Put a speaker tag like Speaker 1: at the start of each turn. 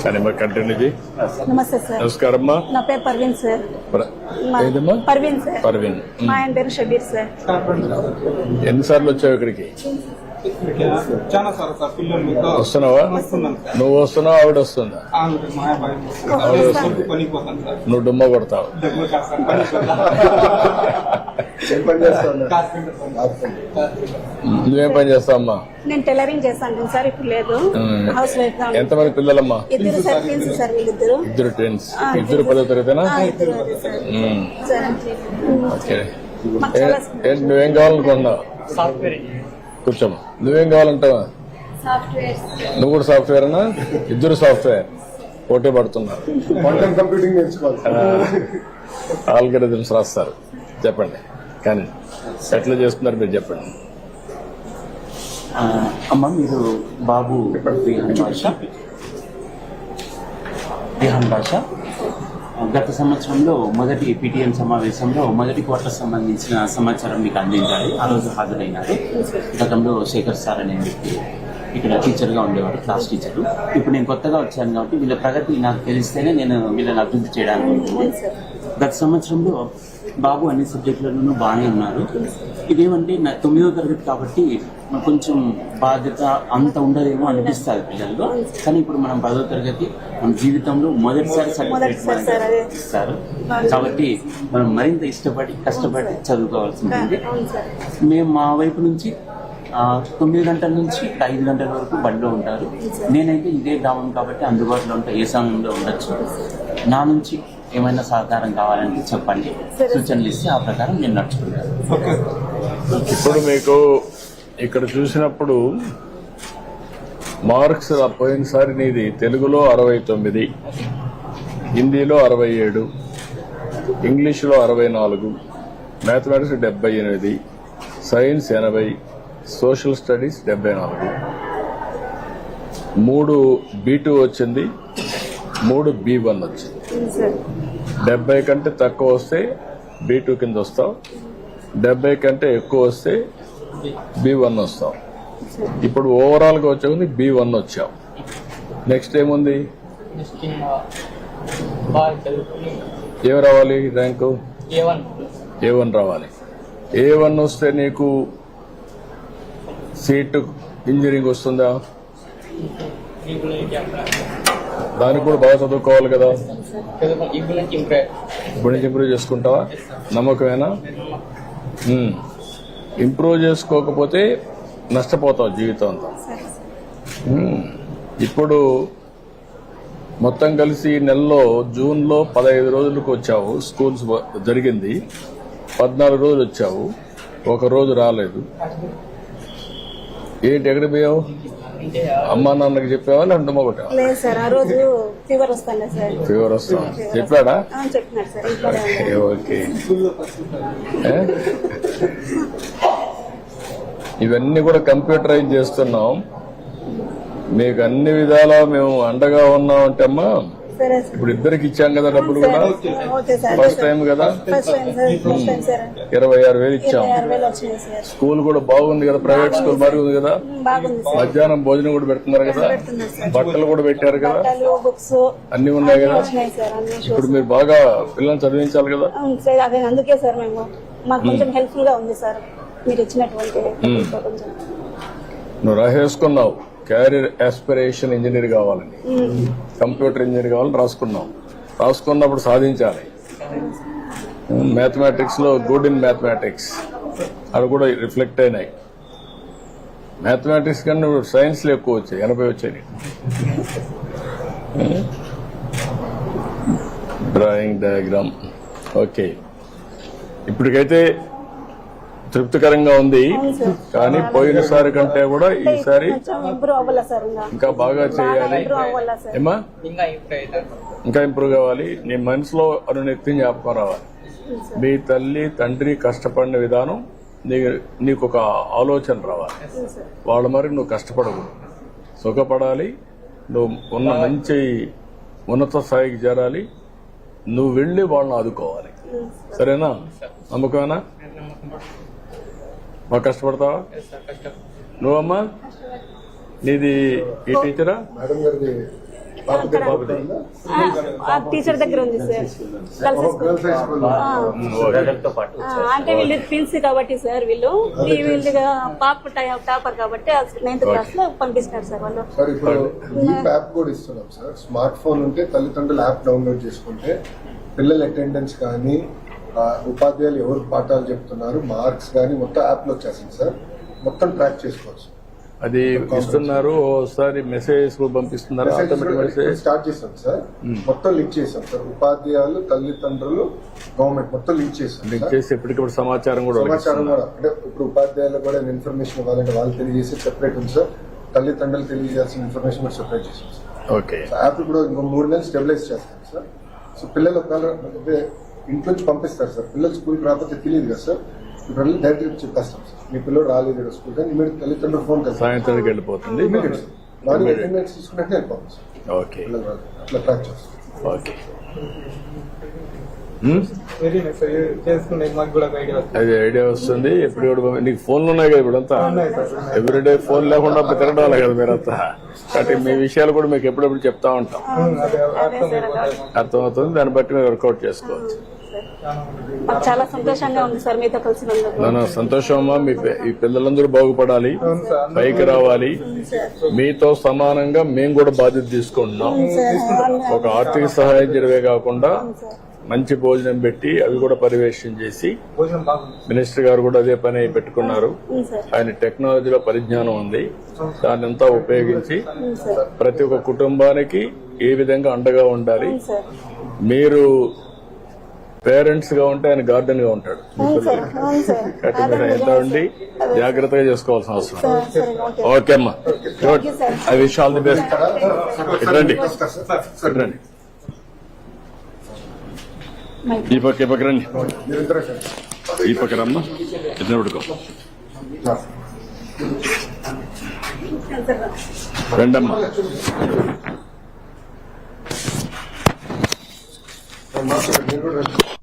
Speaker 1: Continue.
Speaker 2: నమస్తే sir.
Speaker 1: నమస్కారం అమ్మా.
Speaker 2: నా పేరు పర్వీన్ సార్. పర్వీన్ సార్.
Speaker 1: పర్వీన్.
Speaker 2: మా ఆయన పేరు షబీర్ సార్.
Speaker 1: ఎన్నిసార్లు వచ్చావు ఇక్కడికి?
Speaker 3: చాలా సార్ పిల్లలు
Speaker 1: వస్తున్నావా? నువ్వు వస్తున్నావు, ఆవిడ వస్తుందా? ఆవిడ వస్తుంది, నువ్వు డుమ్మ కొడతావు. నువ్వేం పని చేస్తావు అమ్మా?
Speaker 2: నేను టైలరింగ్ చేస్తాను సార్, ఇప్పుడు లేదు. హౌస్ వైఫ్ గా.
Speaker 1: ఎంతమంది పిల్లలమ్మా?
Speaker 2: ఇద్దరు సార్, ట్విన్స్ సార్. వీళ్ళిద్దరు
Speaker 1: ఇద్దరు ట్విన్స్. ఇద్దరు 10వ తరగతినా? ఓకే. నువ్వేం కావాలనుకున్నావు? కూర్చోమ్మా. నువ్వేం కావాలంటావా? నువ్వు కూడా సాఫ్ట్వేరేనా? ఇద్దరు సాఫ్ట్వేర్ పోటీ పడుతున్నారు.
Speaker 4: కంప్యూటింగ్ నేర్చుకోవాలి.
Speaker 1: ఆల్గరిథమ్స్ రాస్తారు. చెప్పండి, కానీ ఎట్లా చేస్తున్నారు మీరు చెప్పండి.
Speaker 5: అమ్మ, మీరు బాబు రిహాన్ బాషా గత సంవత్సరంలో మొదటి PTM సమావేశంలో మొదటి క్వార్టర్ సంబంధించిన సమాచారం మీకు అందించాలి. ఆ రోజు హాజరైనారు. గతంలో శేఖర్ సార్ అనే వ్యక్తి ఇక్కడ టీచర్గా ఉండేవారు, క్లాస్ టీచరు. ఇప్పుడు నేను కొత్తగా వచ్చాను కాబట్టి వీళ్ళ ప్రగతి నాకు తెలిస్తేనే నేను వీళ్ళని అభివృద్ధి చేయడానికి ఉంటుంది. గత సంవత్సరంలో బాబు అన్ని సబ్జెక్టులలోనూ బాగానే ఉన్నారు. ఇదేమంటే 9వ తరగతి కాబట్టి కొంచెం బాధ్యత అంత ఉండదేమో అనిపిస్తుంది పిల్లల్లో. కానీ ఇప్పుడు మనం 10వ తరగతి మన జీవితంలో మొదటిసారి సర్టిఫికేట్ ఇస్తారు కాబట్టి మనం మరింత కష్టపడి చదువుకోవాల్సి ఉంటుంది. మేము మా వైపు నుంచి 9 గంటల నుంచి 5 గంటల వరకు బడిలో ఉంటారు. నేనైతే ఇదే గ్రామం కాబట్టి అందుబాటులో ఉంటా, ఏ సమయంలో ఉండొచ్చు. నా నుంచి ఏమైనా సహకారం కావాలంటే చెప్పండి, సూచనలు ఇస్తే ఆ ప్రకారం నేను నడుచుకుంటాను.
Speaker 1: ఇప్పుడు మీకు ఇక్కడ చూసినప్పుడు మార్క్స్ పోయినసారి నీది తెలుగులో 69, హిందీలో 67, ఇంగ్లీష్లో 64, mathematics 78, science 80, social studies 74, 3 B2 వచ్చింది, 3 B1 వచ్చింది. 70 కంటే తక్కువ వస్తే B2 కింద వస్తావు, 70 కంటే ఎక్కువ వస్తే B1 వస్తావు. ఇప్పుడు ఓవరాల్ గా వచ్చే B1 వచ్చావు. నెక్స్ట్ ఏముంది? ఏం రావాలి? ర్యాంకు A1 రావాలి. A1 వస్తే నీకు సీటు ఇంజనీరింగ్ వస్తుందా? దానికి కూడా బాగా చదువుకోవాలి కదా. ఇప్పుడు నుంచి ఇంప్రూవ్ చేసుకుంటావా? నమ్మకమేనా? ఇంప్రూవ్ చేసుకోకపోతే నష్టపోతావు జీవితం అంతా. ఇప్పుడు మొత్తం కలిసి నెలలో జూన్లో 15 రోజులకు వచ్చావు. స్కూల్స్ జరిగింది, 14 రోజులు వచ్చావు, 1 రోజు రాలేదు. ఏంటి, ఎక్కడికి పోయావు? అమ్మా నాన్నకి చెప్పావా లేదంటే మొగటావా?
Speaker 2: లేదు సార్, ఆ రోజు ఫీవర్ వస్తాను సార్.
Speaker 1: ఫీవర్ వస్తా చెప్పాడా?
Speaker 2: చెప్పినారు సార్.
Speaker 1: ఓకే. ఇవన్నీ కూడా కంప్యూటరైజ్ చేస్తున్నాం. మీకు అన్ని విధాలా మేము అండగా ఉన్నాం అంటే అమ్మా. ఇప్పుడు ఇద్దరికి ఇచ్చాం కదా డబ్బులు కూడా. ఫస్ట్ టైం కదా, 26,000 ఇచ్చాం. స్కూల్ కూడా బాగుంది కదా, ప్రైవేట్ స్కూల్ మరి ఉంది కదా. మధ్యాహ్నం భోజనం కూడా పెడుతున్నారు కదా, బట్టలు కూడా పెట్టారు కదా, అన్ని ఉన్నాయి కదా. ఇప్పుడు మీరు బాగా పిల్లల్ని చదివించాలి కదా.
Speaker 2: అందుకే సార్ మేము మాకు కొంచెం హెల్ప్ఫుల్ గా ఉంది సార్ మీరు ఇచ్చినటువంటి.
Speaker 1: నువ్వు రాసేసుకున్నావు క్యారియర్ ఆస్పిరేషన్ ఇంజనీర్ కావాలని, కంప్యూటర్ ఇంజనీర్ కావాలని రాసుకున్నప్పుడు సాధించాలి. మ్యాథమెటిక్స్ లో గుడ్ ఇన్ మ్యాథమెటిక్స్ అవి కూడా రిఫ్లెక్ట్ అయినాయి. మ్యాథమెటిక్స్ కన్నా సైన్స్ లో ఎక్కువ వచ్చాయి, 80 వచ్చాయి. Drawing, diagram. ఓకే, ఇప్పటికైతే తృప్తికరంగా ఉంది. కానీ పోయినసారి కంటే కూడా ఈసారి ఇంకా బాగా చేయాలి. ఏమా ఇంకా ఇంప్రూవ్ కావాలి. నీ మనసులో అనునిత్యం జ్ఞాపకం రావాలి. మీ తల్లి తండ్రి కష్టపడిన విధానం నీకు ఒక ఆలోచన రావాలి. వాళ్ళ మరి నువ్వు కష్టపడకూడదు, సుఖపడాలి. నువ్వు ఉన్న మంచి ఉన్నత స్థాయికి చేరాలి. నువ్వు వెళ్ళి వాళ్ళని ఆదుకోవాలి. సరేనా? నమ్మకమేనా? బాగా కష్టపడతావా నువ్వమ్మా? నీది ఈ టీచరా?
Speaker 4: మేడం గారిది
Speaker 2: అక్కడ ఆ టీచర్ దగ్గర ఉంది sir girls
Speaker 4: girls high school
Speaker 5: brother తో పాటు
Speaker 2: అంటే వీళ్ళు ట్విన్స్ కాబట్టి సార్ వీళ్ళు వీళ్ళుగా పాప టాపర్ కాబట్టి 9th క్లాస్ లో పంపిస్తారు సార్ వాళ్ళు.
Speaker 4: సార్ ఇప్పుడు లీప్ యాప్ కూడా ఇస్తున్నాం సార్. స్మార్ట్ ఫోన్ ఉంటే తల్లిదండ్రులు యాప్ డౌన్లోడ్ చేసుకుంటే పిల్లల అటెండెన్స్ కానీ ఉపాధ్యాయులు ఎవరు పాఠాలు చెప్తున్నారు మార్క్స్ కానీ మొత్తం యాప్ లో వచ్చేసింది సార్. మొత్తం ట్రాక్ చేసుకోవచ్చు.
Speaker 1: అది ఇస్తున్నారు, ఓసారి మెసేజ్ కూడా పంపిస్తున్నారు, ఆటోమేటిక్ మెసేజ్
Speaker 4: స్టార్ట్ చేస్తాం సార్. మొత్తం లింక్ చేసాం సార్. ఉపాధ్యాయులు తల్లిదండ్రులు గవర్నమెంట్ మొత్తం లింక్ చేస్తాం
Speaker 1: లింక్
Speaker 4: సార్.
Speaker 1: చేసి ఎప్పటికప్పుడు సమాచారం కూడా వాళ్ళకి
Speaker 4: సమాచారం కూడా అంటే ఇప్పుడు ఉపాధ్యాయులు కూడా ఇన్ఫర్మేషన్ ఇవ్వాలంటే వాళ్ళు తెలియజేసి సెపరేట్ ఉంది సార్. తల్లిదండ్రులు తెలియజేయాల్సిన ఇన్ఫర్మేషన్ కూడా సెపరేట్ చేసాం సార్.
Speaker 1: ఓకే.
Speaker 4: యాప్ ఇప్పుడు ఇంకో 3 నెలలు స్టెబిలైజ్ చేస్తాం సార్. సో పిల్లలు ఒకవేళ అంటే ఇంట్లో నుంచి పంపిస్తారు సార్. పిల్లలు స్కూల్కి రాకపోతే తెలియదు కదా సార్. ఇప్పుడు డైరెక్ట్ చెప్పేస్తాం సార్. మీ పిల్లలు రాలేదు స్కూల్ కానీ ఇమీడియట్ తల్లిదండ్రులు ఫోన్ చేస్తారు.
Speaker 1: సాయంత్రానికి వెళ్ళిపోతుంది.
Speaker 4: Immediate sir. మార్నింగ్ అటెండెన్స్ తీసుకున్నట్టు వెళ్ళిపోతాం సార్.
Speaker 1: ఓకే
Speaker 4: పిల్లలు రాలేదు అట్లా ట్రాక్ చేస్తాం.
Speaker 1: ఓకే.
Speaker 3: Very nice sir. చేసుకునే మాకు కూడా ఐడియా వస్తుంది.
Speaker 1: అది ఐడియా వస్తుంది. ఎప్పుడు కూడా నీకు ఫోన్లు ఉన్నాయి కదా ఇప్పుడంతా, ఎవ్రీడే ఫోన్ లేకుండా తిరగడాలి కదా మీరంతా. కాబట్టి మీ విషయాలు కూడా మీకు ఎప్పుడెప్పుడు చెప్తా ఉంటాం,
Speaker 3: అదే అర్థమైపోతుంది.
Speaker 1: అర్థమవుతుంది. దాన్ని బట్టి మీరు వర్కౌట్ చేసుకోవచ్చు.
Speaker 2: మాకు చాలా సంతోషంగా ఉంది సార్ మీతో కలిసినందుకు.
Speaker 1: నా సంతోషం అమ్మా. ఈ పిల్లలందరూ బాగుపడాలి, పైకి రావాలి. మీతో సమానంగా మేము కూడా బాధ్యత తీసుకుంటున్నాం. ఒక ఆర్థిక సహాయం చేయడమే కాకుండా మంచి భోజనం పెట్టి అవి కూడా పర్యవేక్షణ చేసి,
Speaker 3: భోజనం బాగుంది.
Speaker 1: మినిస్టర్ గారు కూడా అదే పని పెట్టుకున్నారు. ఆయన టెక్నాలజీలో పరిజ్ఞానం ఉంది, దాన్ని అంతా ఉపయోగించి ప్రతి ఒక్క కుటుంబానికి ఏ విధంగా అండగా ఉండాలి. మీరు పేరెంట్స్ గా ఉంటే ఆయన గార్డెన్ గా ఉంటాడు. కాబట్టి మీరు ఎంత ఉండి జాగ్రత్తగా చేసుకోవాల్సిన అవసరం. ఓకే అమ్మా, I wish all the best. రండి రండి, ఈ పక్క రండి,
Speaker 4: నిరంతరం సార్.
Speaker 1: ఈ పక్క రమ్మా, ఇద్దరు పడుకో. రండమ్మా.
Speaker 4: మాస్టర్ మీరు కూడా రండి.